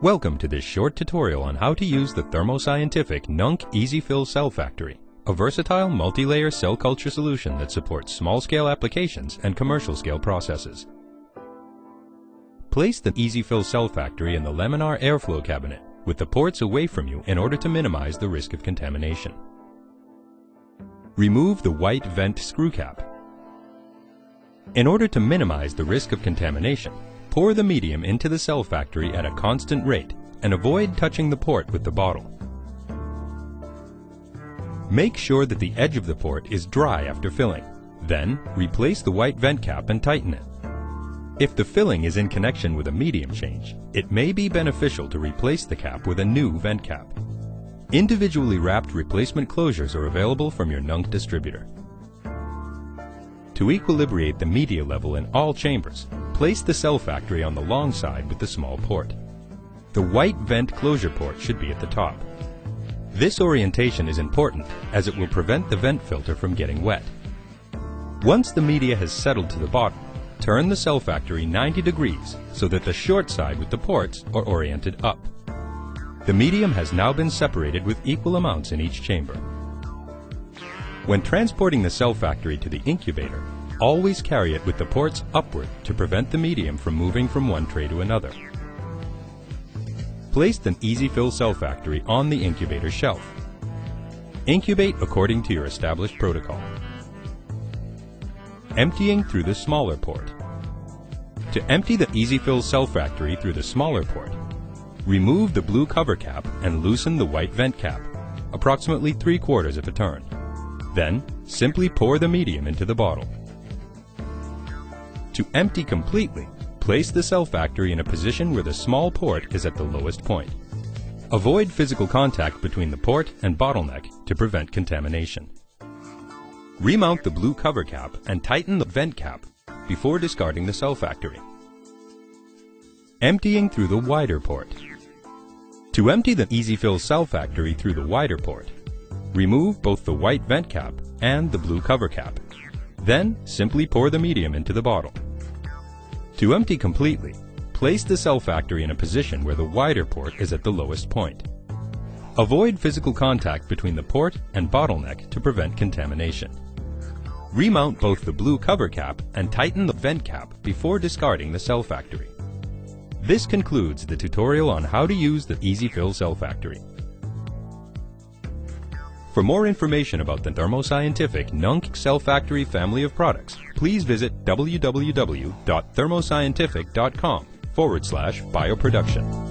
Welcome to this short tutorial on how to use the Cientifica Nunc EasyFill Cell Factory, a versatile multi-layer cell culture solution that supports small-scale applications and commercial-scale processes. Place the EasyFill Cell Factory in the laminar airflow cabinet with the ports away from you in order to minimize the risk of contamination. Remove the white vent screw cap. In order to minimize the risk of contamination, pour the medium into the cell factory at a constant rate and avoid touching the port with the bottle. Make sure that the edge of the port is dry after filling. Then, replace the white vent cap and tighten it. If the filling is in connection with a medium change, it may be beneficial to replace the cap with a new vent cap. Individually wrapped replacement closures are available from your Nunc distributor. To equilibrate the media level in all chambers, place the cell factory on the long side with the small port. The white vent closure port should be at the top. This orientation is important as it will prevent the vent filter from getting wet. Once the media has settled to the bottom, turn the cell factory 90 degrees so that the short side with the ports are oriented up. The medium has now been separated with equal amounts in each chamber. When transporting the cell factory to the incubator, always carry it with the ports upward to prevent the medium from moving from one tray to another. Place the EasyFill Cell Factory on the incubator shelf. Incubate according to your established protocol. Emptying through the smaller port. To empty the EasyFill Cell Factory through the smaller port, remove the blue cover cap and loosen the white vent cap, approximately 3/4 of a turn. Then, simply pour the medium into the bottle. To empty completely, place the cell factory in a position where the small port is at the lowest point. Avoid physical contact between the port and bottleneck to prevent contamination. Remount the blue cover cap and tighten the vent cap before discarding the cell factory. Emptying through the wider port. To empty the EasyFill Cell Factory through the wider port, remove both the white vent cap and the blue cover cap. Then, simply pour the medium into the bottle. To empty completely, place the cell factory in a position where the wider port is at the lowest point. Avoid physical contact between the port and bottleneck to prevent contamination. Remount both the blue cover cap and tighten the vent cap before discarding the cell factory. This concludes the tutorial on how to use the EasyFill Cell Factory. For more information about the Cientifica Nunc Cell Factory family of products, please visit www.thermoscientific.com/bioproduction.